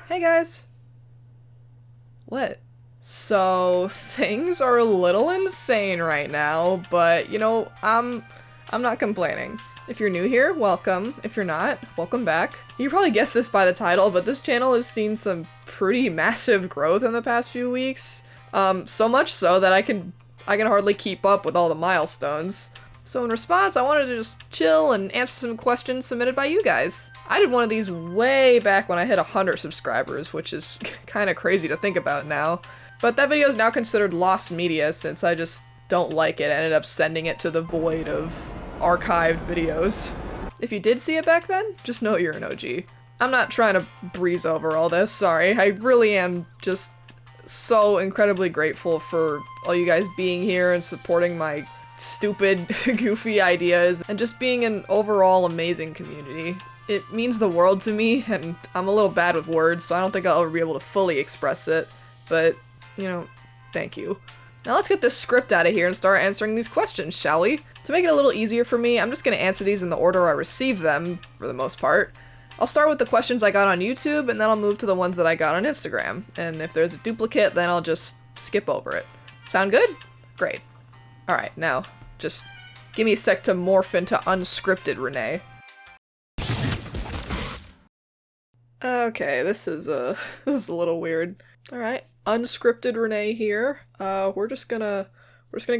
Hey guys! What? So, things are a little insane right now, but you know, I'm not complaining. If you're new here, welcome. If you're not, welcome back. You probably guessed this by the title, but this channel has seen some pretty massive growth in the past few weeks. So much so that I can hardly keep up with all the milestones. So in response, I wanted to just chill and answer some questions submitted by you guys. I did one of these way back when I hit 100 subscribers, which is kind of crazy to think about now. But that video is now considered lost media since I just don't like it and ended up sending it to the void of archived videos. If you did see it back then, just know you're an OG. I'm not trying to breeze over all this, sorry. I really am just so incredibly grateful for all you guys being here and supporting my stupid, goofy ideas, and just being an overall amazing community. It means the world to me, and I'm a little bad with words, so I don't think I'll ever be able to fully express it, but, you know, thank you. Now let's get this script out of here and start answering these questions, shall we? To make it a little easier for me, I'm just gonna answer these in the order I received them, for the most part. I'll start with the questions I got on YouTube, and then I'll move to the ones that I got on Instagram, and if there's a duplicate, then I'll just skip over it. Sound good? Great. Alright, now, just give me a sec to morph into unscripted Renee. Okay, this is a little weird. Alright, unscripted Renee here. We're just gonna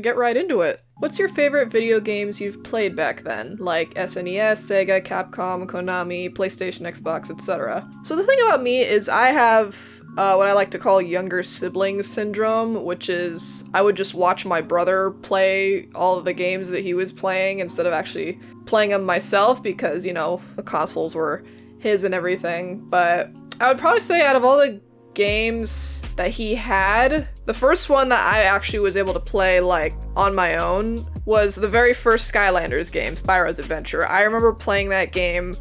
get right into it. What's your favorite video games you've played back then? Like SNES, Sega, Capcom, Konami, PlayStation, Xbox, etc. So the thing about me is I have what I like to call younger sibling syndrome, which is I would just watch my brother play all of the games that he was playing instead of actually playing them myself because, you know, the consoles were his and everything. But I would probably say out of all the games that he had, the first one that I actually was able to play, like, on my own was the very first Skylanders game, Spyro's Adventure. I remember playing that game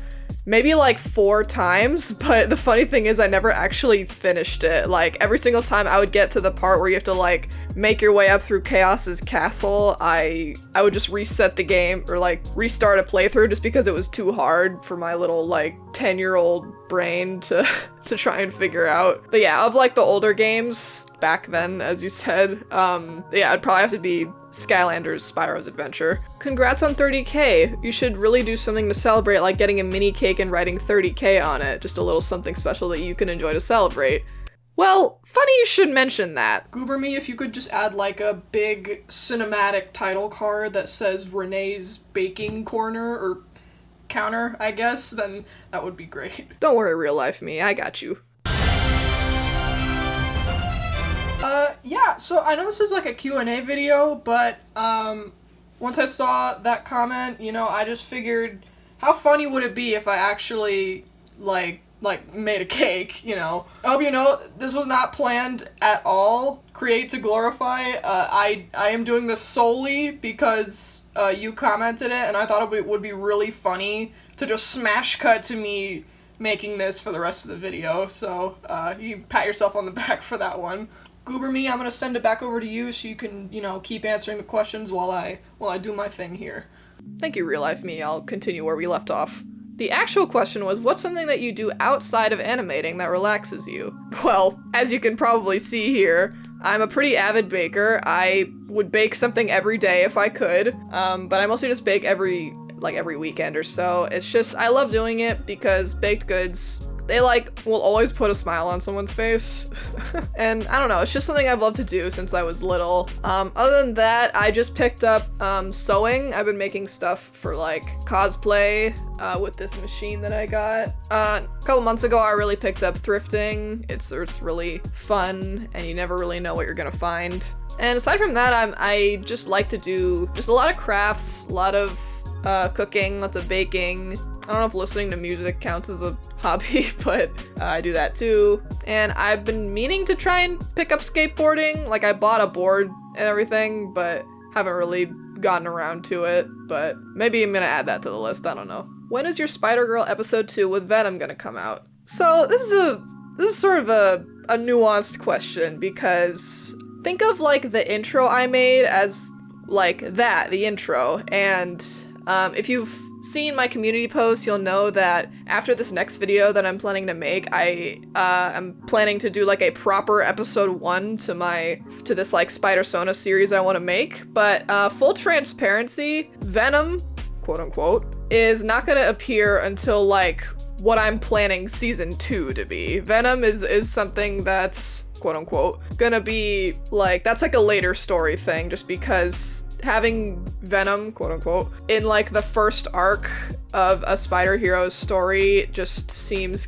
maybe like 4 times, but the funny thing is I never actually finished it. Like, every single time I would get to the part where you have to, like, make your way up through Chaos's castle, I would just reset the game, or, like, restart a playthrough just because it was too hard for my little, like, 10-year-old brain to try and figure out. But yeah, of, like, the older games back then, as you said, yeah, it'd probably have to be Skylanders Spyro's Adventure. Congrats on 30k! You should really do something to celebrate, like getting a mini cake and writing 30k on it. Just a little something special that you can enjoy to celebrate. Well, funny you should mention that. Goober me if you could just add like a big cinematic title card that says Renee's Baking Corner, or counter, I guess, then that would be great. Don't worry, real life me, I got you. Yeah, so I know this is like a Q&A video, but, once I saw that comment, you know, I just figured, how funny would it be if I actually, like, made a cake, you know? I hope you know, this was not planned at all. Create to glorify. I am doing this solely because, you commented it, and I thought it would be really funny to just smash cut to me making this for the rest of the video, so, you pat yourself on the back for that one. Goober me, I'm gonna send it back over to you so you can, you know, keep answering the questions while I do my thing here. Thank you, real life me. I'll continue where we left off. The actual question was, what's something that you do outside of animating that relaxes you? Well, as you can probably see here, I'm a pretty avid baker. I would bake something every day if I could, but I mostly just bake every weekend or so. It's just, I love doing it because baked goods, they, like, will always put a smile on someone's face. And I don't know, it's just something I've loved to do since I was little. Other than that, I just picked up sewing. I've been making stuff for, like, cosplay with this machine that I got. A couple months ago, I really picked up thrifting. It's really fun, and you never really know what you're gonna find. And aside from that, I just like to do just a lot of crafts, a lot of cooking, lots of baking. I don't know if listening to music counts as a hobby, but I do that too. And I've been meaning to try and pick up skateboarding. Like, I bought a board and everything, but haven't really gotten around to it. But maybe I'm gonna add that to the list, I don't know. When is your Spider-Girl episode 2 with Venom gonna come out? So this is sort of a nuanced question, because think of, like, the intro I made as, like, the intro, and if you've seen my community posts, you'll know that after this next video that I'm planning to make, I am planning to do like a proper episode 1 to this like Spider-Sona series I want to make. But full transparency, Venom, quote unquote, is not gonna appear until like what I'm planning season 2 to be. Venom is something that's, quote unquote, gonna be like, that's like a later story thing, just because having Venom, quote unquote, in like the first arc of a Spider Hero's story just seems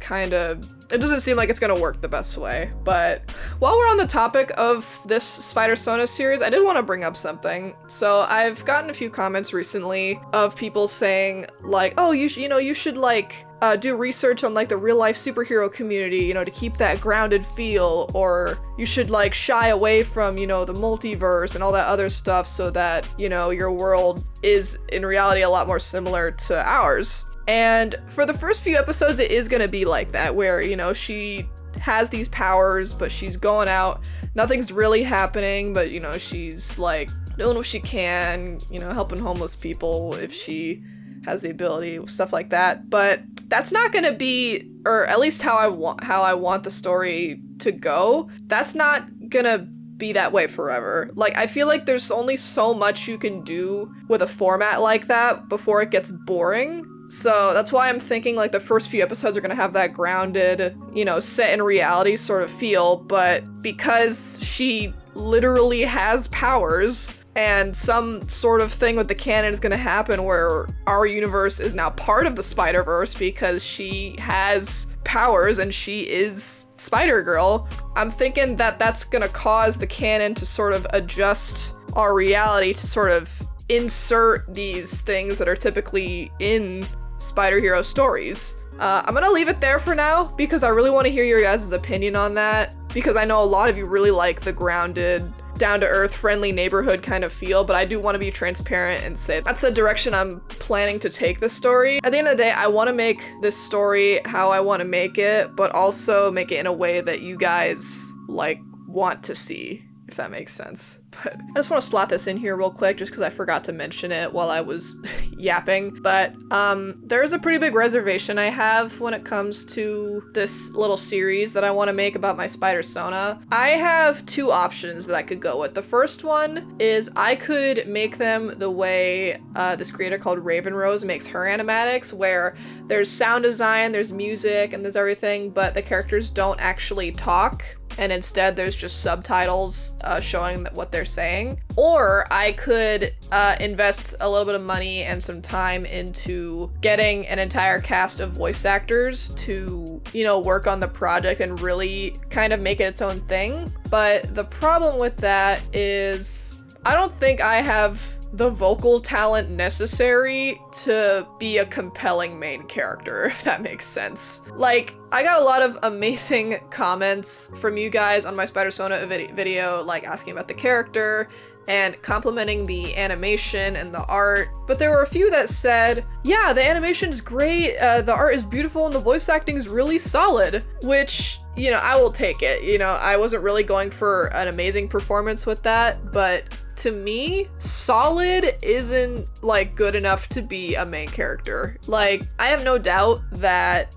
it doesn't seem like it's gonna work the best way. But while we're on the topic of this Spider-Sona series, I did want to bring up something. So I've gotten a few comments recently of people saying like, oh, you should like do research on like the real life superhero community, to keep that grounded feel, or you should like shy away from, the multiverse and all that other stuff so that, your world is in reality a lot more similar to ours. And for the first few episodes, it is gonna be like that, where, she has these powers, but she's going out, nothing's really happening, but, she's like doing what she can, helping homeless people if she has the ability, stuff like that. But that's not gonna be, or at least how I want the story to go, that's not gonna be that way forever. Like, I feel like there's only so much you can do with a format like that before it gets boring. So that's why I'm thinking like the first few episodes are gonna have that grounded, set in reality sort of feel, but because she literally has powers and some sort of thing with the canon is gonna happen where our universe is now part of the Spider-Verse because she has powers and she is Spider-Girl, I'm thinking that that's gonna cause the canon to sort of adjust our reality to sort of insert these things that are typically in Spider Hero stories. I'm gonna leave it there for now because I really want to hear your guys' opinion on that, because I know a lot of you really like the grounded, down-to-earth, friendly neighborhood kind of feel, but I do want to be transparent and say that's the direction I'm planning to take this story. At the end of the day, I want to make this story how I want to make it, but also make it in a way that you guys like want to see, if that makes sense. But I just want to slot this in here real quick just because I forgot to mention it while I was yapping. But there's a pretty big reservation I have when it comes to this little series that I want to make about my Spider-Sona. I have two options that I could go with. The first one is I could make them the way this creator called RavenRose makes her animatics, where there's sound design, there's music, and there's everything, but the characters don't actually talk. And instead there's just subtitles showing what they're saying. Or I could invest a little bit of money and some time into getting an entire cast of voice actors to, work on the project and really kind of make it its own thing. But the problem with that is I don't think I have the vocal talent necessary to be a compelling main character, if that makes sense. Like, I got a lot of amazing comments from you guys on my Spider-Sona video, like asking about the character and complimenting the animation and the art, but there were a few that said, yeah, the animation's great, the art is beautiful, and the voice acting is really solid, which, I will take it. I wasn't really going for an amazing performance with that, but to me, solid isn't like good enough to be a main character. Like, I have no doubt that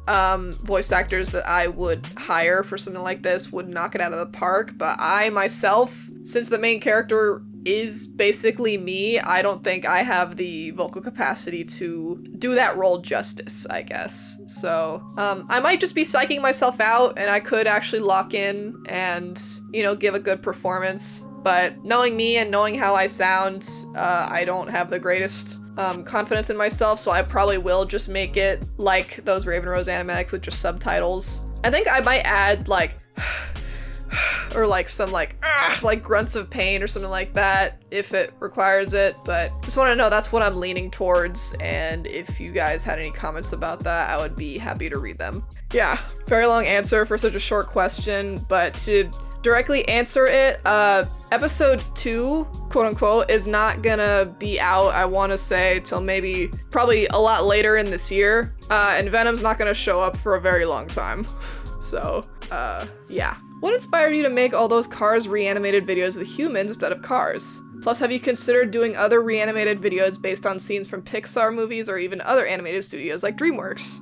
voice actors that I would hire for something like this would knock it out of the park, but I myself, since the main character is basically me, I don't think I have the vocal capacity to do that role justice, I guess. So, I might just be psyching myself out, and I could actually lock in and, give a good performance. But knowing me and knowing how I sound, I don't have the greatest confidence in myself, so I probably will just make it like those RavenRose animatics with just subtitles. I think I might add like or like some like grunts of pain or something like that if it requires it, but just want to know that's what I'm leaning towards, and if you guys had any comments about that, I would be happy to read them. Yeah, very long answer for such a short question, but to directly answer it, episode 2, quote unquote, is not gonna be out, I want to say, till probably a lot later in this year, and Venom's not gonna show up for a very long time. So, yeah. What inspired you to make all those Cars reanimated videos with humans instead of cars? Plus, have you considered doing other reanimated videos based on scenes from Pixar movies or even other animated studios like DreamWorks?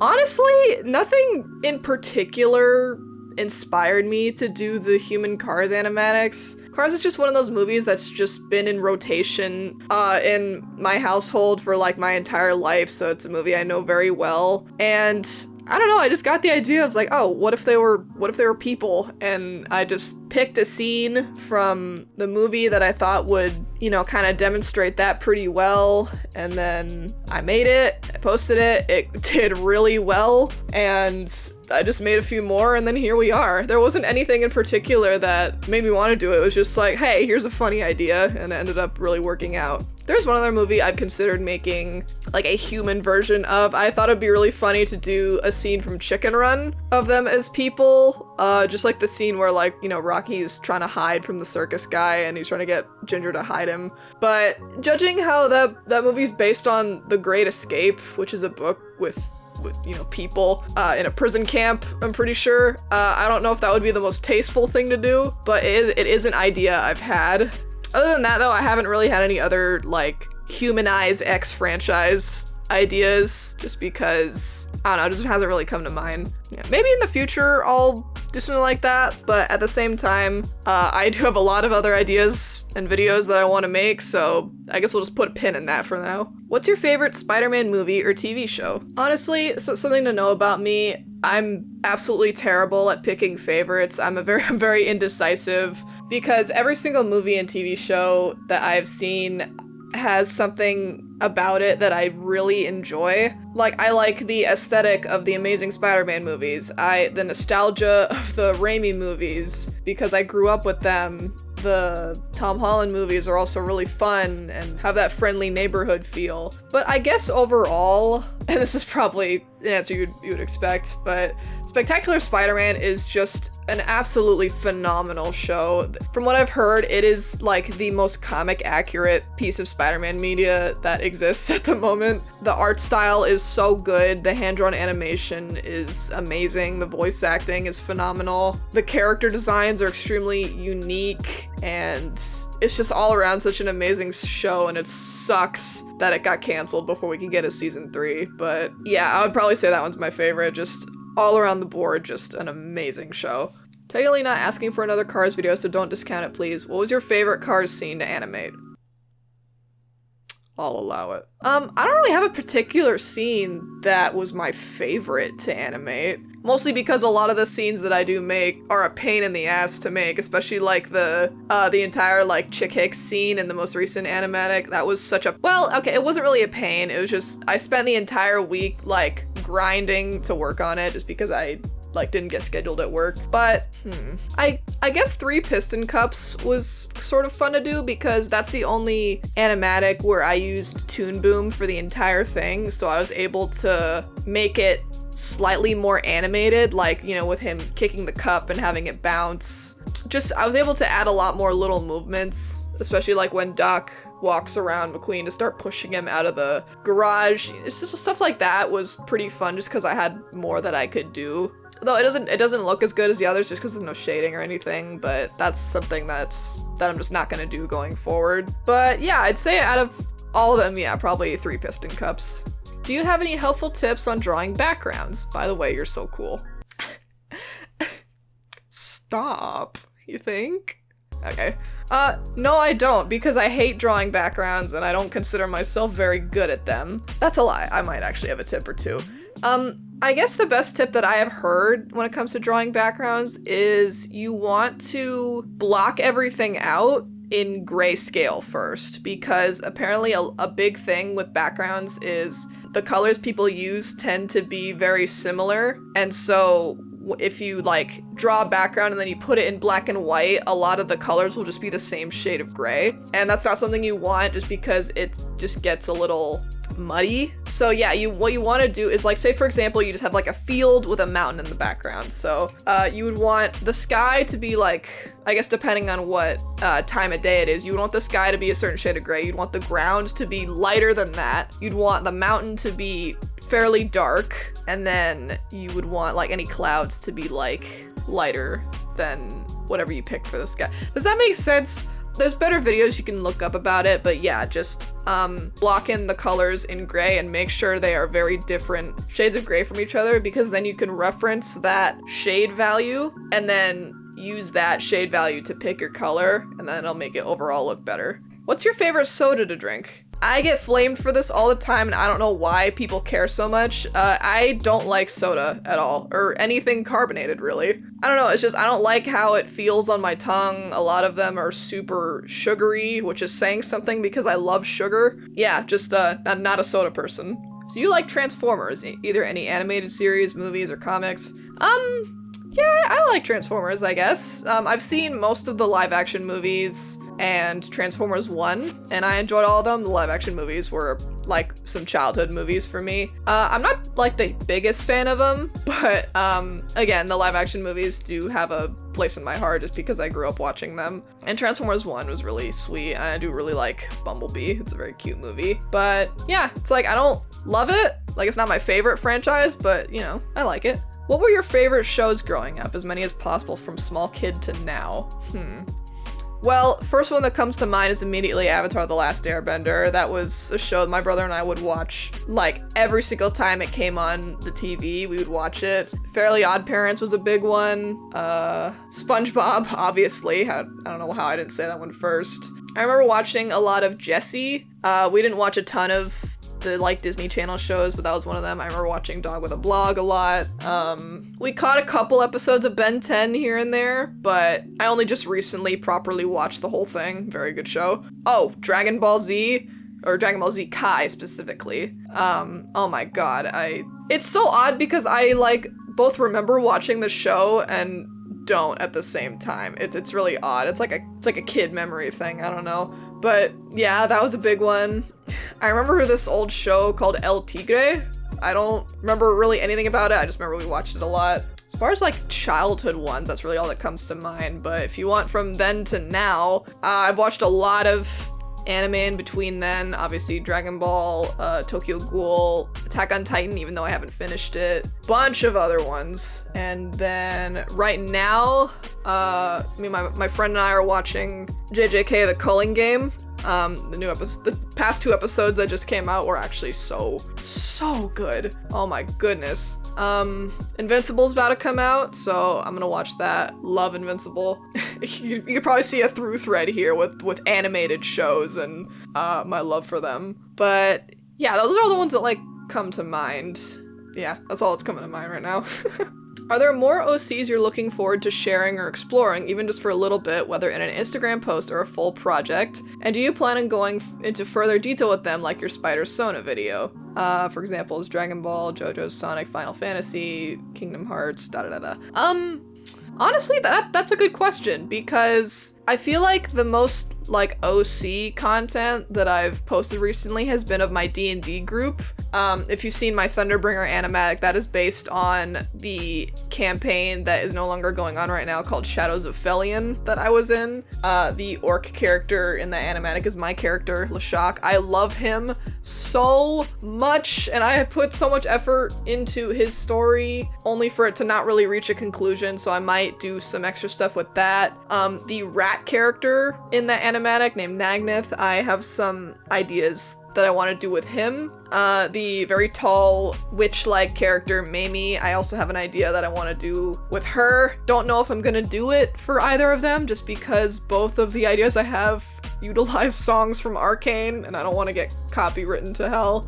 Honestly, nothing in particular inspired me to do the human Cars animatics. Cars is just one of those movies that's just been in rotation in my household for like my entire life, so it's a movie I know very well. And I don't know, I just got the idea. I was like, oh, what if they were people? And I just picked a scene from the movie that I thought would, you know, kind of demonstrate that pretty well. And then I made it, I posted it, it did really well, and I just made a few more, and then here we are. There wasn't anything in particular that made me want to do it. It was just like, hey, here's a funny idea, and it ended up really working out. There's one other movie I've considered making like a human version of. I thought it'd be really funny to do a scene from Chicken Run of them as people. Just like the scene where, like, you know, Rocky's trying to hide from the circus guy and he's trying to get Ginger to hide him. But judging how that movie's based on The Great Escape, which is a book with you know, people in a prison camp, I'm pretty sure. I don't know if that would be the most tasteful thing to do, but it is an idea I've had. Other than that, though, I haven't really had any other, like, humanize X franchise ideas, just because, I don't know, it just hasn't really come to mind. Yeah, maybe in the future I'll do something like that, but at the same time, I do have a lot of other ideas and videos that I want to make, so I guess we'll just put a pin in that for now. What's your favorite Spider-Man movie or TV show? Honestly, something to know about me, I'm absolutely terrible at picking favorites. I'm very indecisive, because every single movie and TV show that I've seen has something about it that I really enjoy. Like, I like the aesthetic of the Amazing Spider-Man movies, the nostalgia of the Raimi movies, because I grew up with them. The Tom Holland movies are also really fun and have that friendly neighborhood feel. But I guess overall, and this is probably an answer you would expect, but Spectacular Spider-Man is just an absolutely phenomenal show. From what I've heard, it is like the most comic accurate piece of Spider-Man media that exists at the moment. The art style is so good, the hand-drawn animation is amazing, the voice acting is phenomenal, the character designs are extremely unique, and it's just all around such an amazing show, and it sucks that it got canceled before we could get a season 3, but yeah, I would probably say that one's my favorite. Just all around the board, just an amazing show. Technically not asking for another Cars video, so don't discount it, please. What was your favorite Cars scene to animate? I'll allow it. I don't really have a particular scene that was my favorite to animate. Mostly because a lot of the scenes that I do make are a pain in the ass to make, especially like the entire like Chick Hicks scene in the most recent animatic. That was such a, well, okay, it wasn't really a pain. It was just, I spent the entire week like grinding to work on it just because I like didn't get scheduled at work. But I guess 3 piston cups was sort of fun to do because that's the only animatic where I used Toon Boom for the entire thing, so I was able to make it slightly more animated, like, you know, with him kicking the cup and having it bounce. Just, I was able to add a lot more little movements, especially like when Doc walks around McQueen to start pushing him out of the garage. It's just, stuff like that was pretty fun just because I had more that I could do. Though it doesn't look as good as the others just because there's no shading or anything, but that's something that I'm just not gonna do going forward. But yeah, I'd say out of all of them, yeah, probably 3 piston cups. Do you have any helpful tips on drawing backgrounds? By the way, you're so cool. Stop, you think? Okay. No, I don't, because I hate drawing backgrounds and I don't consider myself very good at them. That's a lie. I might actually have a tip or two. I guess the best tip that I have heard when it comes to drawing backgrounds is you want to block everything out in grayscale first, because apparently a big thing with backgrounds is the colors people use tend to be very similar, and so if you like draw a background and then you put it in black and white, a lot of the colors will just be the same shade of gray, and that's not something you want just because it just gets a little muddy. So yeah, what you want to do is, like, say for example you just have like a field with a mountain in the background, so you would want the sky to be like, I guess depending on what time of day it is, you would want the sky to be a certain shade of gray, you'd want the ground to be lighter than that, you'd want the mountain to be fairly dark, and then you would want like any clouds to be like lighter than whatever you picked for the sky. Does that make sense? There's better videos you can look up about it, but yeah, just block in the colors in gray and make sure they are very different shades of gray from each other, because then you can reference that shade value and then use that shade value to pick your color, and then it'll make it overall look better. What's your favorite soda to drink? I get flamed for this all the time, and I don't know why people care so much. I don't like soda at all, or anything carbonated, really. I don't know, it's just I don't like how it feels on my tongue. A lot of them are super sugary, which is saying something because I love sugar. Yeah, just I'm not a soda person. So you like Transformers, either any animated series, movies, or comics? Yeah, I like Transformers, I guess. I've seen most of the live-action movies and Transformers 1, and I enjoyed all of them. The live-action movies were, like, some childhood movies for me. I'm not, like, the biggest fan of them, but, again, the live-action movies do have a place in my heart just because I grew up watching them. And Transformers 1 was really sweet, and I do really like Bumblebee. It's a very cute movie. But, yeah, it's like, I don't love it. Like, it's not my favorite franchise, but, you know, I like it. What were your favorite shows growing up? As many as possible from small kid to now. Well, first one that comes to mind is immediately Avatar: The Last Airbender. That was a show that my brother and I would watch, like, every single time it came on the TV, we would watch it. Fairly Odd Parents was a big one. SpongeBob, obviously. I don't know how I didn't say that one first. I remember watching a lot of Jessie. We didn't watch a ton of the, like, Disney Channel shows, but that was one of them. I remember watching Dog with a Blog a lot. We caught a couple episodes of Ben 10 here and there, but I only just recently properly watched the whole thing. Very good show. Oh, Dragon Ball Z, or Dragon Ball Z Kai specifically. Oh my god, it's so odd because I, like, both remember watching the show and don't at the same time. It's really odd. It's like a kid memory thing, I don't know. But yeah, that was a big one. I remember this old show called El Tigre. I don't remember really anything about it. I just remember we watched it a lot. As far as, like, childhood ones, that's really all that comes to mind. But if you want from then to now, I've watched a lot of anime in between then. Obviously Dragon Ball, Tokyo Ghoul, Attack on Titan, even though I haven't finished it. Bunch of other ones. And then right now, me and my friend and I are watching JJK The Culling Game. The past 2 episodes that just came out were actually so good. Oh my goodness. Invincible's about to come out, so I'm gonna watch that. Love Invincible. You could probably see a through thread here with animated shows and my love for them. But yeah, those are the ones that, like, come to mind. Yeah, that's all that's coming to mind right now. Are there more OCs you're looking forward to sharing or exploring, even just for a little bit, whether in an Instagram post or a full project? And do you plan on going into further detail with them, like your Spider Sona video? For example, is Dragon Ball, JoJo's, Sonic, Final Fantasy, Kingdom Hearts, da-da-da-da. Honestly, that's a good question, because I feel like the most, like, OC content that I've posted recently has been of my D&D group. If you've seen my Thunderbringer animatic, that is based on the campaign that is no longer going on right now called Shadows of Felion that I was in. The orc character in the animatic is my character, Lashak. I love him so much, and I have put so much effort into his story, only for it to not really reach a conclusion, so I might do some extra stuff with that. The rat character in the animatic named Nagnith, I have some ideas that I want to do with him. The very tall witch-like character Mamie, I also have an idea that I want to do with her. Don't know if I'm gonna do it for either of them, just because both of the ideas I have utilize songs from Arcane, and I don't want to get copywritten to hell.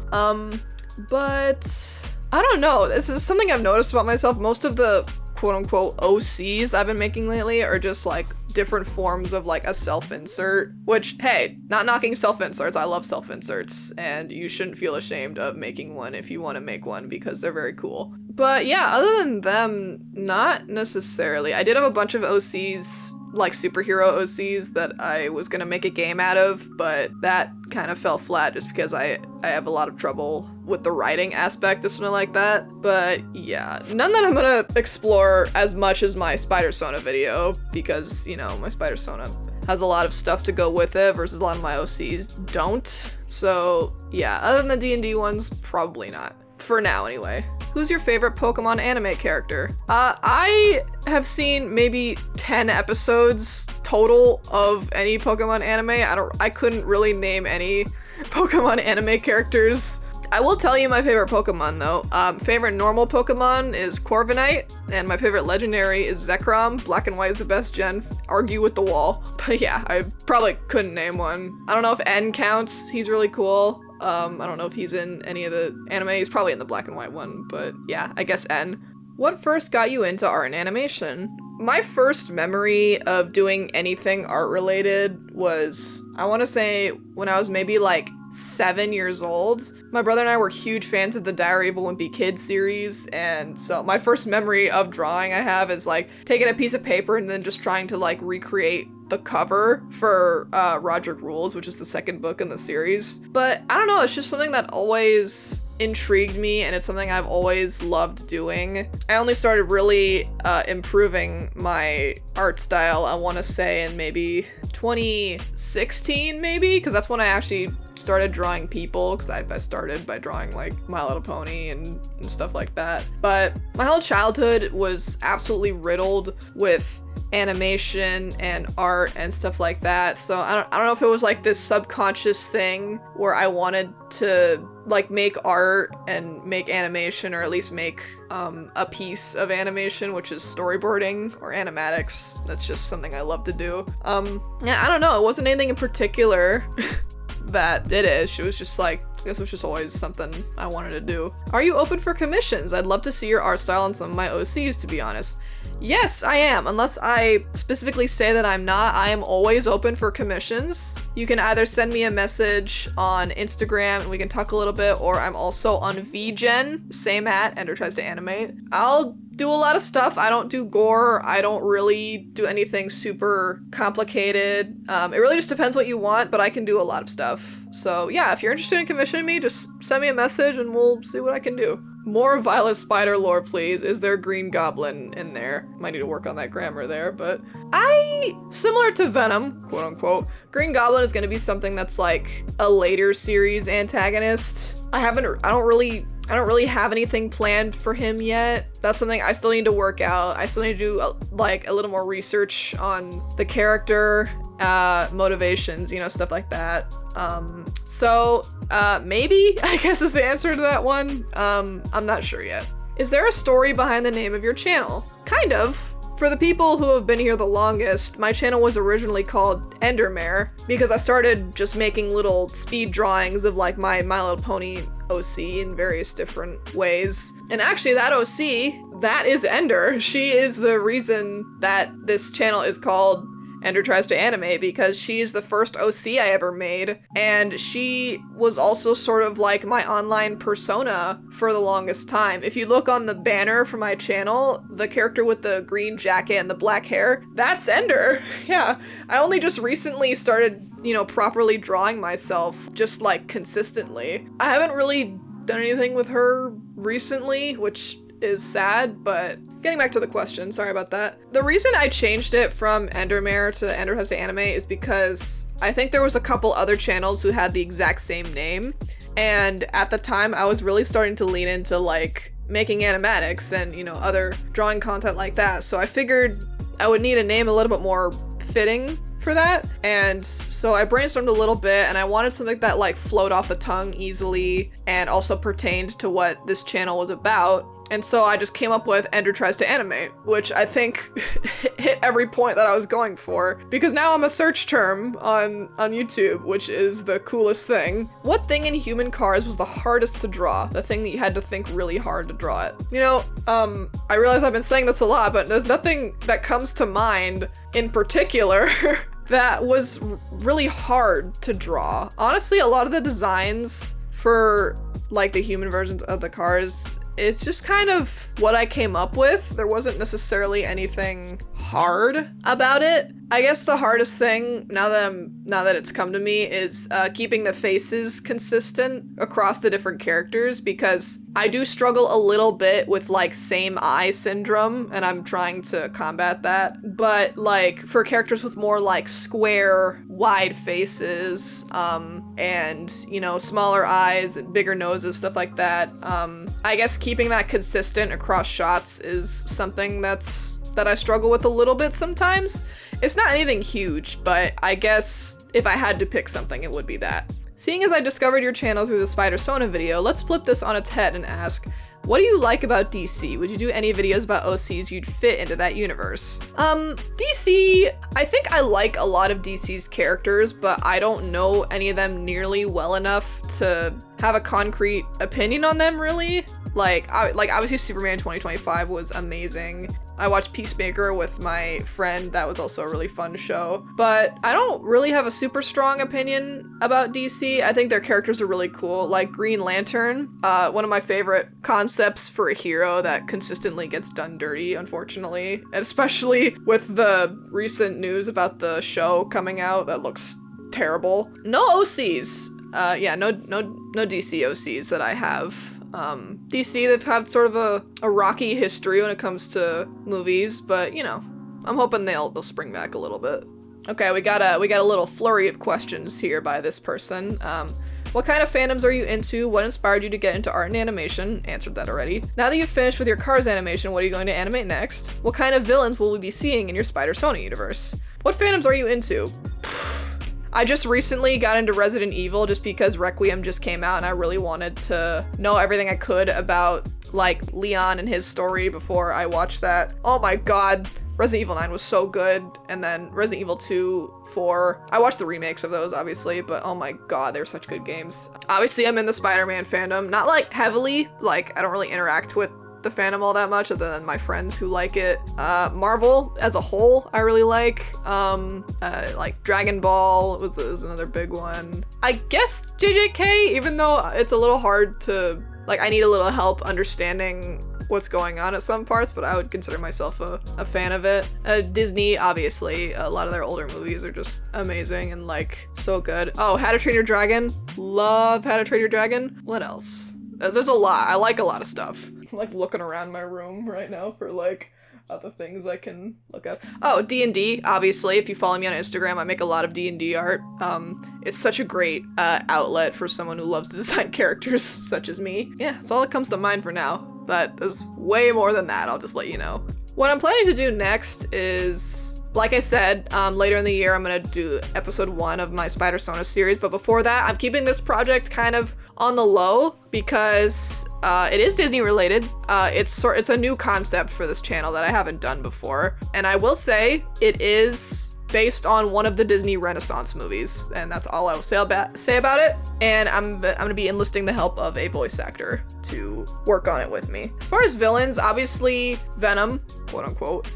But I don't know, this is something I've noticed about myself. Most of the quote-unquote OCs I've been making lately are just, like, different forms of, like, a self-insert, which, hey, not knocking self-inserts, I love self-inserts, and you shouldn't feel ashamed of making one if you want to make one, because they're very cool. But yeah, other than them, not necessarily. I did have a bunch of OCs, like superhero OCs, that I was gonna make a game out of, but that kind of fell flat just because I have a lot of trouble with the writing aspect of something like that. But yeah, none that I'm gonna explore as much as my Spider Sona video, because, you know, my Spider Sona has a lot of stuff to go with it versus a lot of my OCs don't. So yeah, other than the D&D ones, probably not. For now, anyway. Who's your favorite Pokemon anime character? I have seen maybe 10 episodes total of any Pokemon anime. I couldn't really name any Pokemon anime characters. I will tell you my favorite Pokemon though. Favorite normal Pokemon is Corviknight, and my favorite legendary is Zekrom. Black and White is the best gen. Argue with the wall. But yeah, I probably couldn't name one. I don't know if N counts. He's really cool. I don't know if he's in any of the anime. He's probably in the Black and White one, but yeah, I guess N. What first got you into art and animation? My first memory of doing anything art related was, I want to say, when I was maybe like 7 years old. My brother and I were huge fans of the Diary of a Wimpy Kid series, and so my first memory of drawing I have is like taking a piece of paper and then just trying to like recreate the cover for Roger Rules, which is the second book in the series. But I don't know, it's just something that always intrigued me, and it's something I've always loved doing. I only started really improving my art style, I want to say, in maybe 2016 maybe, because that's when I actually started drawing people, because I started by drawing like My Little Pony and stuff like that. But my whole childhood was absolutely riddled with animation and art and stuff like that, so I don't know if it was like this subconscious thing where I wanted to like make art and make animation, or at least make a piece of animation, which is storyboarding or animatics. That's just something I love to do. Yeah, I don't know, it wasn't anything in particular that did it. It was just like, I guess it was just always something I wanted to do. Are you open for commissions? I'd love to see your art style on some of my OCs, to be honest. Yes, I am. Unless I specifically say that I'm not, I am always open for commissions. You can either send me a message on Instagram and we can talk a little bit, or I'm also on VGen, same at EnderTriesToAnimate. I'll do a lot of stuff. I don't do gore. I don't really do anything super complicated. It really just depends what you want, but I can do a lot of stuff. So yeah, if you're interested in commissioning me, just send me a message and we'll see what I can do. More Violet Spider lore, please. Is there Green Goblin in there? Might need to work on that grammar there, but similar to Venom, quote unquote, Green Goblin is gonna be something that's like a later series antagonist. I don't really have anything planned for him yet. That's something I still need to work out. I still need to do like a little more research on the character, motivations, you know, stuff like that. Maybe, I guess, is the answer to that one. I'm not sure yet. Is there a story behind the name of your channel? Kind of. For the people who have been here the longest, my channel was originally called Endermare because I started just making little speed drawings of like my Little Pony OC in various different ways. And actually that OC, that is Ender. She is the reason that this channel is called EnderTriesToAnimate, because she is the first OC I ever made, and she was also sort of like my online persona for the longest time. If you look on the banner for my channel, the character with the green jacket and the black hair, that's Ender. Yeah, I only just recently started, you know, properly drawing myself, just like consistently. I haven't really done anything with her recently, which is sad, but getting back to the question, sorry about that. The reason I changed it from Endermare to EnderTriesToAnimate is because I think there was a couple other channels who had the exact same name, and at the time I was really starting to lean into like making animatics and, you know, other drawing content like that, so I figured I would need a name a little bit more fitting for that. And so I brainstormed a little bit, and I wanted something that like flowed off the tongue easily and also pertained to what this channel was about. And so I just came up with EnderTriesToAnimate, which I think hit every point that I was going for, because now I'm a search term on YouTube, which is the coolest thing. What thing in Human Cars was the hardest to draw? The thing that you had to think really hard to draw it? You know, I realize I've been saying this a lot, but there's nothing that comes to mind in particular that was really hard to draw. Honestly, a lot of the designs for like the human versions of the cars, it's just kind of what I came up with. There wasn't necessarily anything hard about it. I guess the hardest thing, now that it's come to me, is keeping the faces consistent across the different characters, because I do struggle a little bit with like same eye syndrome, and I'm trying to combat that. But like for characters with more like square, wide faces, and, you know, smaller eyes and bigger noses, stuff like that, I guess keeping that consistent across shots is something that's that I struggle with a little bit sometimes. It's not anything huge, but I guess if I had to pick something, it would be that. Seeing as I discovered your channel through the Spider-Sona video, let's flip this on its head and ask, what do you like about DC? Would you do any videos about OCs you'd fit into that universe? DC, I think I like a lot of DC's characters, but I don't know any of them nearly well enough to have a concrete opinion on them, really. Like obviously Superman 2025 was amazing. I watched Peacemaker with my friend. That was also a really fun show. But I don't really have a super strong opinion about DC. I think their characters are really cool. Like Green Lantern, one of my favorite concepts for a hero that consistently gets done dirty, unfortunately. And especially with the recent news about the show coming out that looks terrible. No OCs. No DC OCs that I have. DC, they've had sort of a rocky history when it comes to movies, but you know, I'm hoping they'll spring back a little bit. Okay, we got a little flurry of questions here by this person. What kind of fandoms are you into? What inspired you to get into art and animation? Answered that already. Now that you've finished with your Cars animation, what are you going to animate next? What kind of villains will we be seeing in your Spider-Sona universe? What fandoms are you into? I just recently got into Resident Evil just because Requiem just came out and I really wanted to know everything I could about like Leon and his story before I watched that. Oh my god, Resident Evil 9 was so good, and then Resident Evil 2, 4. I watched the remakes of those obviously, but oh my god, they're such good games. Obviously I'm in the Spider-Man fandom, not like heavily, like I don't really interact with the fandom all that much other than my friends who like it. Marvel as a whole I really like Dragon Ball is another big one. I guess JJK, even though it's a little hard to, like, I need a little help understanding what's going on at some parts, but I would consider myself a fan of it. Disney, obviously, a lot of their older movies are just amazing and like so good. Oh, How to Train Your Dragon, love How to Train Your Dragon. What else? There's a lot. I like a lot of stuff. I'm like looking around my room right now for like other things I can look up. Oh, D&D, obviously. If you follow me on Instagram, I make a lot of D&D art. It's such a great outlet for someone who loves to design characters such as me. Yeah, that's all that comes to mind for now, but there's way more than that, I'll just let you know. What I'm planning to do next is, like I said, later in the year I'm gonna do episode 1 of my Spider-Sona series, but before that I'm keeping this project kind of on the low because it is Disney related. It's a new concept for this channel that I haven't done before, and I will say it is based on one of the Disney Renaissance movies, and that's all I will say about it. And I'm gonna be enlisting the help of a voice actor to work on it with me. As far as villains, obviously Venom, quote unquote.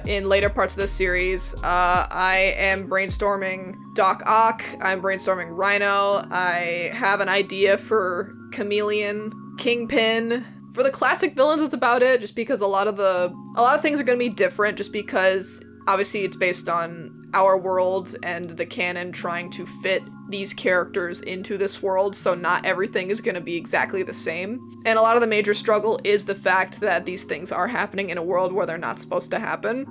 In later parts of this series, I am brainstorming Doc Ock, I'm brainstorming Rhino, I have an idea for Chameleon, Kingpin. For the classic villains, that's about it, just because a lot of things are gonna be different, just because obviously it's based on our world and the canon trying to fit these characters into this world, so not everything is going to be exactly the same. And a lot of the major struggle is the fact that these things are happening in a world where they're not supposed to happen.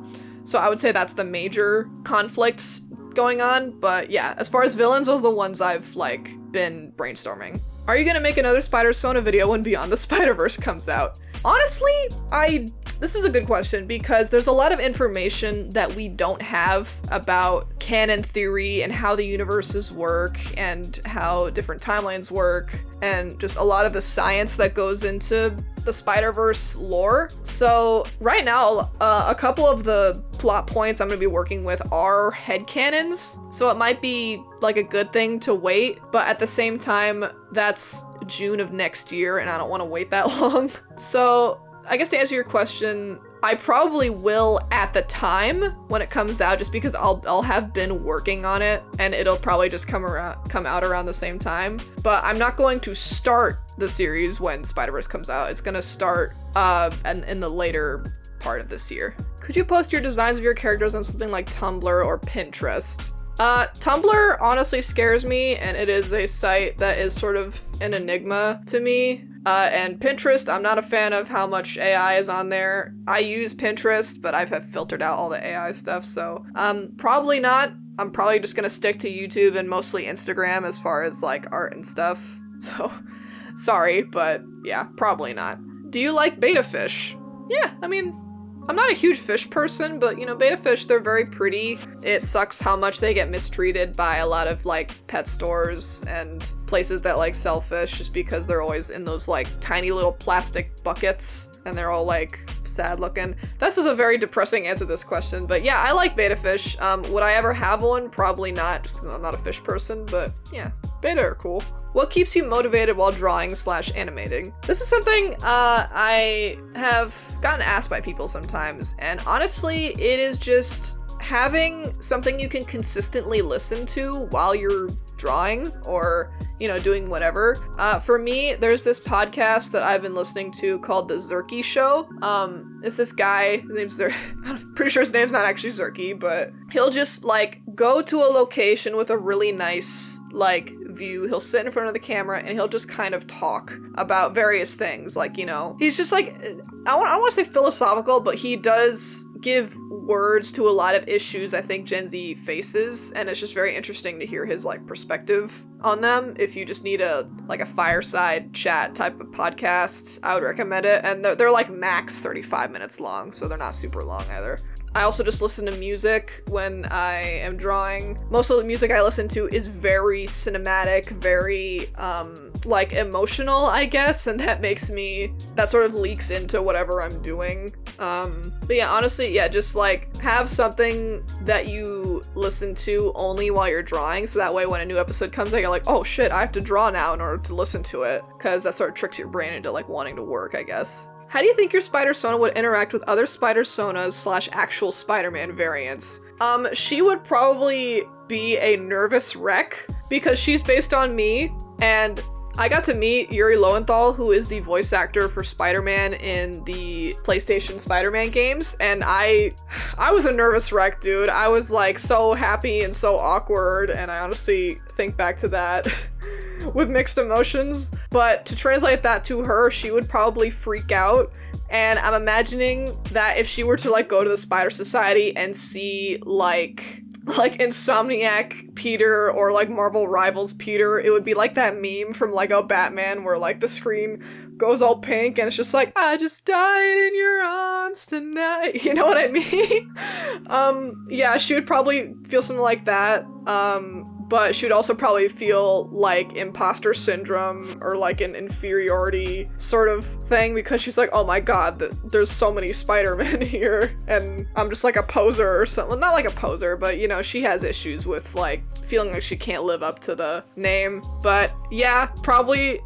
So I would say that's the major conflicts going on, but yeah, as far as villains, those are the ones I've like been brainstorming. Are you gonna make another Spider-Sona video when Beyond the Spider-Verse comes out? Honestly, this is a good question because there's a lot of information that we don't have about canon theory and how the universes work and how different timelines work and just a lot of the science that goes into the Spider-Verse lore. So right now, a couple of the plot points I'm gonna be working with are headcanons, so it might be like a good thing to wait, but at the same time, that's June of next year and I don't want to wait that long. So I guess to answer your question, I probably will at the time when it comes out, just because I'll have been working on it and it'll probably just come out around the same time. But I'm not going to start the series when Spider-Verse comes out. It's gonna start in the later part of this year. Could you post your designs of your characters on something like Tumblr or Pinterest? Tumblr honestly scares me, and it is a site that is sort of an enigma to me. And Pinterest, I'm not a fan of how much AI is on there. I use Pinterest, but I've filtered out all the AI stuff, so probably not. I'm probably just gonna stick to YouTube and mostly Instagram as far as like art and stuff. So, sorry, but yeah, probably not. Do you like beta fish? Yeah, I mean, I'm not a huge fish person, but you know, betta fish, they're very pretty. It sucks how much they get mistreated by a lot of like pet stores and places that like sell fish, just because they're always in those like tiny little plastic buckets and they're all like sad looking. This is a very depressing answer to this question, but yeah, I like betta fish. Would I ever have one? Probably not, just 'cause I'm not a fish person, but yeah, betta are cool. What keeps you motivated while drawing / animating? This is something I have gotten asked by people sometimes, and honestly, it is just having something you can consistently listen to while you're drawing or, you know, doing whatever. For me, there's this podcast that I've been listening to called The Zerky Show. It's this guy, his name's I'm pretty sure his name's not actually Zerky, but he'll just like go to a location with a really nice like view. He'll sit in front of the camera and he'll just kind of talk about various things. Like, you know, he's just like, I don't want to say philosophical, but he does give words to a lot of issues I think Gen Z faces, and it's just very interesting to hear his like perspective on them. If you just need a fireside chat type of podcast, I would recommend it. And they're like max 35 minutes long, so they're not super long either. I also just listen to music when I am drawing. Most of the music I listen to is very cinematic, very like emotional, I guess, and that sort of leaks into whatever I'm doing. But yeah, honestly, yeah, just like have something that you listen to only while you're drawing, so that way when a new episode comes out, you're like, oh shit, I have to draw now in order to listen to it, because that sort of tricks your brain into like wanting to work, I guess. How do you think your Spider-Sona would interact with other Spider-Sonas / actual Spider-Man variants? She would probably be a nervous wreck, because she's based on me, and I got to meet Yuri Lowenthal, who is the voice actor for Spider-Man in the PlayStation Spider-Man games, and I was a nervous wreck, dude. I was like so happy and so awkward, and I honestly think back to that with mixed emotions. But to translate that to her, she would probably freak out, and I'm imagining that if she were to like go to the Spider Society and see like Insomniac Peter or like Marvel Rivals Peter, it would be like that meme from Lego Batman where like the screen goes all pink and it's just like, I just died in your arms tonight. You know what I mean? Yeah, she would probably feel something like that. But she would also probably feel like imposter syndrome or like an inferiority sort of thing, because she's like, oh my god, there's so many Spider-Men here, and I'm just like a poser or something. Not like a poser, but you know, she has issues with like feeling like she can't live up to the name. But yeah, probably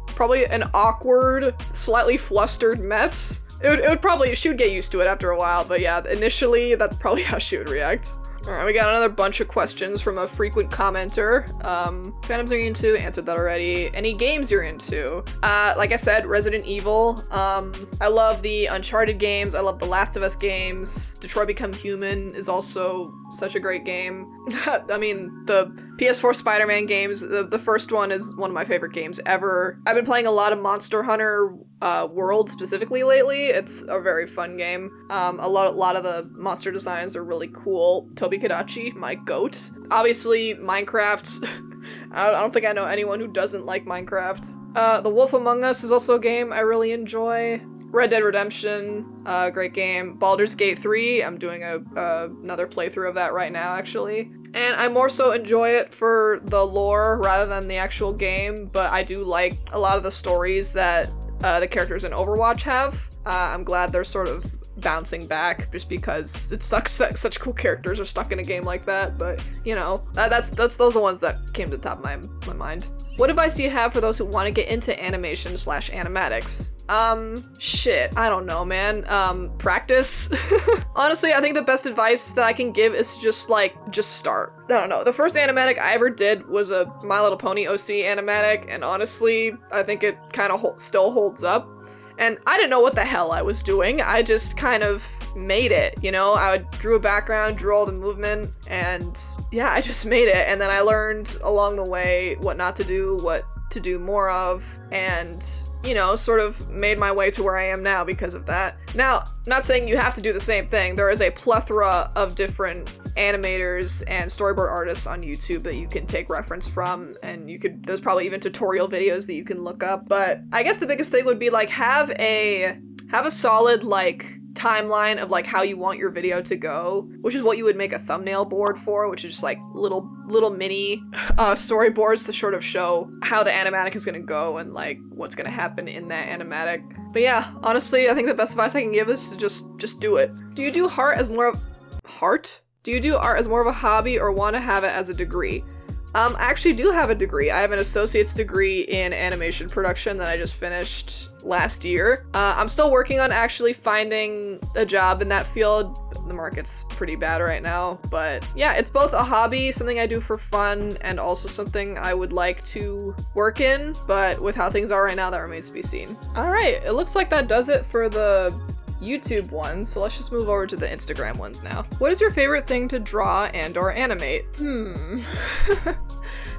an awkward, slightly flustered mess. It would probably, she would get used to it after a while, but yeah, initially that's probably how she would react. Alright, we got another bunch of questions from a frequent commenter. Fandoms are you into? Answered that already. Any games you're into? Like I said, Resident Evil. I love the Uncharted games. I love the Last of Us games. Detroit Become Human is also such a great game. I mean, the PS4 Spider-Man games, the first one is one of my favorite games ever. I've been playing a lot of Monster Hunter World specifically lately. It's a very fun game. A lot of the monster designs are really cool. Toby Kadachi, my goat. Obviously, Minecraft. I don't think I know anyone who doesn't like Minecraft. The Wolf Among Us is also a game I really enjoy. Red Dead Redemption, great game. Baldur's Gate 3, I'm doing another playthrough of that right now, actually. And I more so enjoy it for the lore rather than the actual game, but I do like a lot of the stories that the characters in Overwatch have. I'm glad they're sort of bouncing back, just because it sucks that such cool characters are stuck in a game like that, but you know, those are the ones that came to the top of my mind. What advice do you have for those who want to get into animation / animatics? Shit, I don't know, man. Practice. Honestly, I think the best advice that I can give is just start. I don't know. The first animatic I ever did was a My Little Pony OC animatic, and honestly, I think it kind of still holds up. And I didn't know what the hell I was doing. I just kind of made it, you know? I drew a background, drew all the movement, and yeah, I just made it. And then I learned along the way what not to do, what to do more of, and you know, sort of made my way to where I am now because of that. Now, not saying you have to do the same thing. There is a plethora of different animators and storyboard artists on YouTube that you can take reference from, and there's probably even tutorial videos that you can look up. But I guess the biggest thing would be like have a solid like timeline of like how you want your video to go, which is what you would make a thumbnail board for, which is just like little mini storyboards to sort of show how the animatic is gonna go and like what's gonna happen in that animatic. But yeah, honestly, I think the best advice I can give is to just do it. Do you do art as more of a hobby or want to have it as a degree? I actually do have a degree. I have an associate's degree in animation production that I just finished last year. I'm still working on actually finding a job in that field. The market's pretty bad right now, but yeah, it's both a hobby, something I do for fun, and also something I would like to work in, but with how things are right now, that remains to be seen. All right, it looks like that does it for the YouTube ones, so let's just move over to the Instagram ones now. What is your favorite thing to draw and/or animate?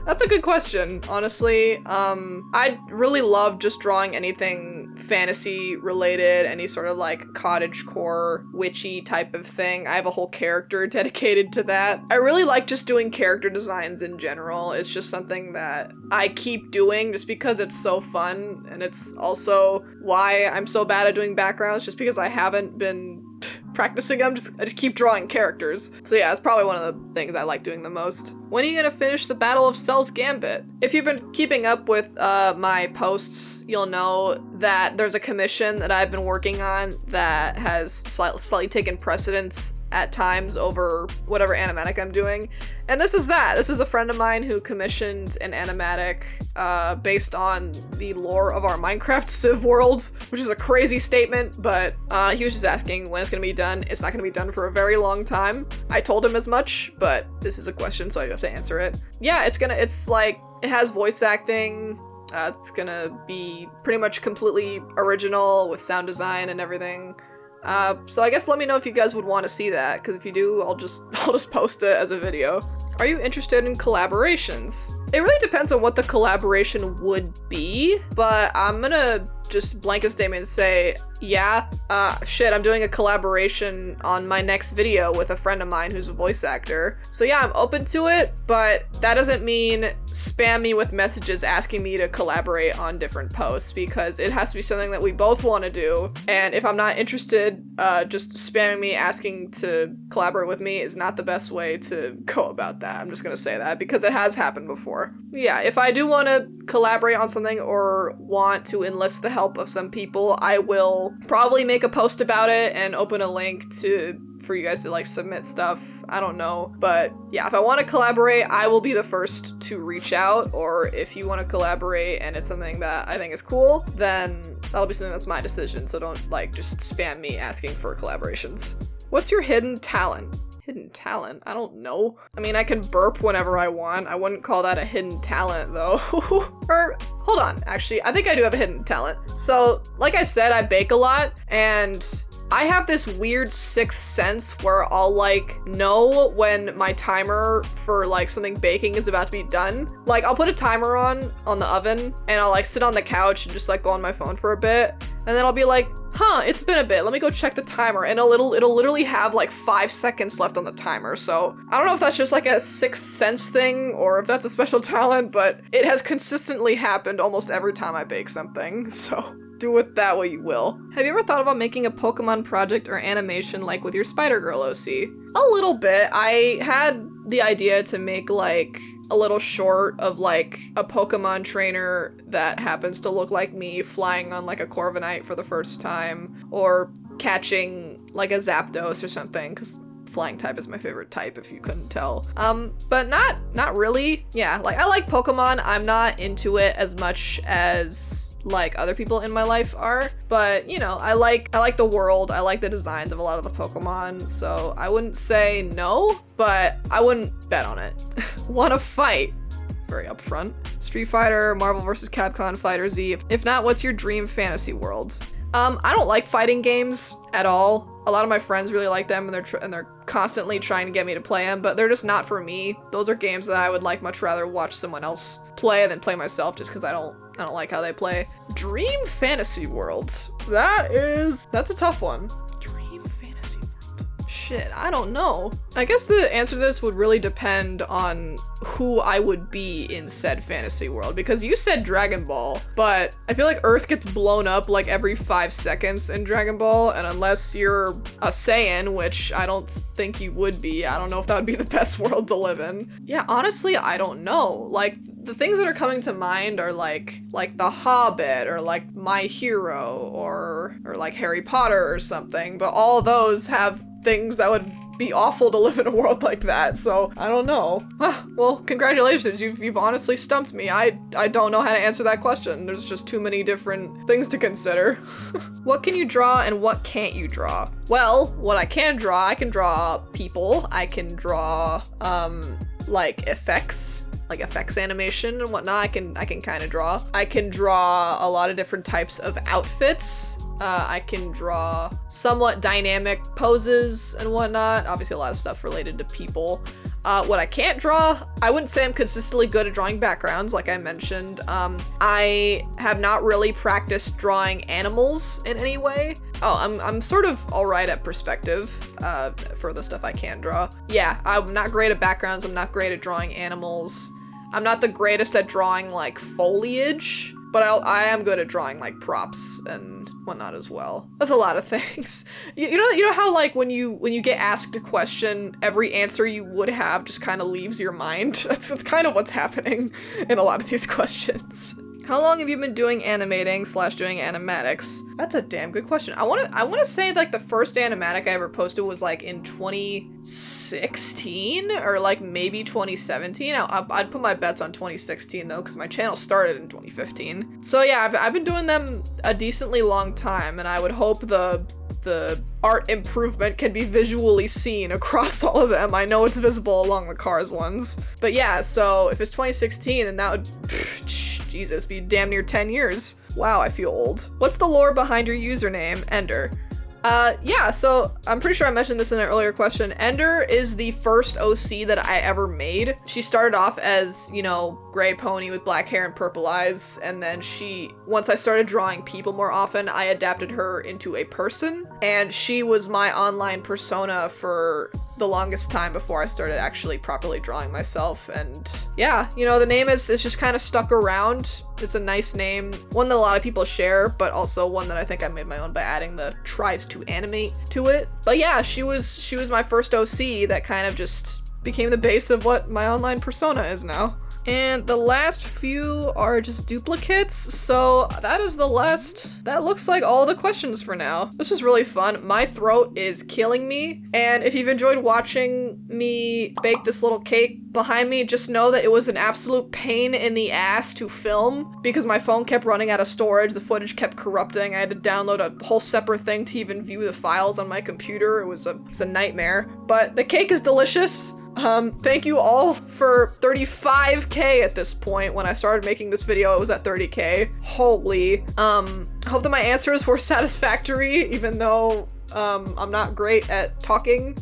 That's a good question, honestly. I really love just drawing anything fantasy related, any sort of like cottagecore, witchy type of thing. I have a whole character dedicated to that. I really like just doing character designs in general. It's just something that I keep doing just because it's so fun, and it's also why I'm so bad at doing backgrounds, just because I haven't been practicing them. I just keep drawing characters. So yeah, it's probably one of the things I like doing the most. When are you gonna finish the Battle of Cell's Gambit? If you've been keeping up with my posts, you'll know that there's a commission that I've been working on that has slightly taken precedence at times over whatever animatic I'm doing. And this is that. This is a friend of mine who commissioned an animatic based on the lore of our Minecraft Civ worlds, which is a crazy statement, but he was just asking when it's gonna be done. It's not gonna be done for a very long time. I told him as much, but this is a question, so I have to answer it. Yeah, it's like, it has voice acting. It's gonna be pretty much completely original with sound design and everything. So I guess let me know if you guys would want to see that, because if you do, I'll just post it as a video. Are you interested in collaborations? It really depends on what the collaboration would be, but I'm gonna just blanket statement and say, yeah, I'm doing a collaboration on my next video with a friend of mine who's a voice actor. So yeah, I'm open to it, but that doesn't mean spam me with messages asking me to collaborate on different posts, because it has to be something that we both want to do. And if I'm not interested, just spamming me asking to collaborate with me is not the best way to go about that. I'm just gonna say that because it has happened before. Yeah, if I do want to collaborate on something or want to enlist the help of some people, I will probably make a post about it and open a link for you guys to like submit stuff. I don't know, but yeah, if I want to collaborate, I will be the first to reach out. Or if you want to collaborate and it's something that I think is cool, then that'll be something that's my decision. So don't like just spam me asking for collaborations. What's your hidden talent? Hidden talent? I don't know. I mean, I can burp whenever I want. I wouldn't call that a hidden talent though. Or, hold on, actually, I think I do have a hidden talent. So, like I said, I bake a lot, and I have this weird sixth sense where I'll like know when my timer for like something baking is about to be done. Like, I'll put a timer on the oven, and I'll like sit on the couch and just like go on my phone for a bit, and then I'll be like, huh, it's been a bit, let me go check the timer, and it'll literally have like 5 seconds left on the timer. So I don't know if that's just like a sixth sense thing or if that's a special talent, but it has consistently happened almost every time I bake something, so do with that what you will. Have you ever thought about making a Pokemon project or animation like with your Spider-Girl OC? A little bit. I had the idea to make like a little short of like a Pokemon trainer that happens to look like me flying on like a Corviknight for the first time, or catching like a Zapdos or something, because flying type is my favorite type if you couldn't tell. But not really. Yeah, like I like Pokemon. I'm not into it as much as like other people in my life are, but you know, I like the world, I like the designs of a lot of the Pokemon, so I wouldn't say no, but I wouldn't bet on it. Wanna fight? Very upfront. Street Fighter, Marvel vs. Capcom, Fighter Z. If not, what's your dream fantasy worlds? I don't like fighting games at all. A lot of my friends really like them, and they're constantly trying to get me to play them, but they're just not for me. Those are games that I would like much rather watch someone else play than play myself, just because I don't like how they play. Dream fantasy worlds. That's a tough one. Dream fantasy world. Shit, I don't know. I guess the answer to this would really depend on who I would be in said fantasy world, because you said Dragon Ball, but I feel like Earth gets blown up like every 5 seconds in Dragon Ball, and unless you're a Saiyan, which I don't think you would be, I don't know if that would be the best world to live in. Yeah, honestly, I don't know. Like, the things that are coming to mind are like The Hobbit, or like My Hero, or like Harry Potter or something, but all those have things that would be awful to live in a world like that, so I don't know. Well, congratulations, you've honestly stumped me. I don't know how to answer that question. There's just too many different things to consider. What can you draw and what can't you draw? Well, what I can draw people. I can draw, like effects animation and whatnot. I can kind of draw. I can draw a lot of different types of outfits. I can draw somewhat dynamic poses and whatnot. Obviously a lot of stuff related to people. What I can't draw, I wouldn't say I'm consistently good at drawing backgrounds, like I mentioned. I have not really practiced drawing animals in any way. Oh, I'm sort of alright at perspective, for the stuff I can draw. Yeah, I'm not great at backgrounds, I'm not great at drawing animals. I'm not the greatest at drawing, like, foliage, but I am good at drawing, like, props and whatnot as well. That's a lot of things. You know how, like, when you get asked a question, every answer you would have just kind of leaves your mind? That's kind of what's happening in a lot of these questions. How long have you been doing animating / doing animatics? That's a damn good question. I wanna say like the first animatic I ever posted was like in 2016 or like maybe 2017. I'd put my bets on 2016 though, because my channel started in 2015. So yeah, I've been doing them a decently long time, and I would hope the art improvement can be visually seen across all of them. I know it's visible along the Cars ones. But yeah, so if it's 2016, then that would, Jesus, be damn near 10 years. Wow, I feel old. What's the lore behind your username, Ender? Yeah, so I'm pretty sure I mentioned this in an earlier question. Ender is the first OC that I ever made. She started off as, you know, gray pony with black hair and purple eyes, and then once I started drawing people more often, I adapted her into a person, and she was my online persona for the longest time before I started actually properly drawing myself. And yeah, you know, the name is just kind of stuck around. It's a nice name, one that a lot of people share, but also one that I think I made my own by adding the "TriesToAnimate" to it. But yeah, she was my first OC that kind of just became the base of what my online persona is now. And the last few are just duplicates, so that looks like all the questions for now. This was really fun. My throat is killing me, and if you've enjoyed watching me bake this little cake behind me, just know that it was an absolute pain in the ass to film because my phone kept running out of storage, the footage kept corrupting, I had to download a whole separate thing to even view the files on my computer. It was a nightmare, but the cake is delicious. Thank you all for 35K at this point. When I started making this video, it was at 30K. Holy. I hope that my answers were satisfactory, even though, I'm not great at talking.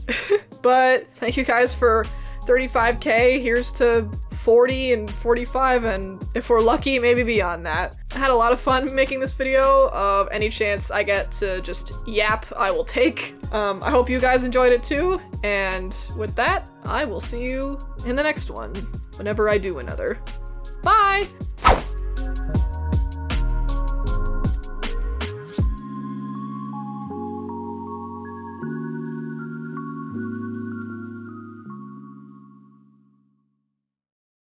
But thank you guys for 35K. Here's to 40 and 45, and if we're lucky, maybe beyond that. I had a lot of fun making this video. Any chance I get to just yap, I will take. I hope you guys enjoyed it too, and with that, I will see you in the next one, whenever I do another. Bye!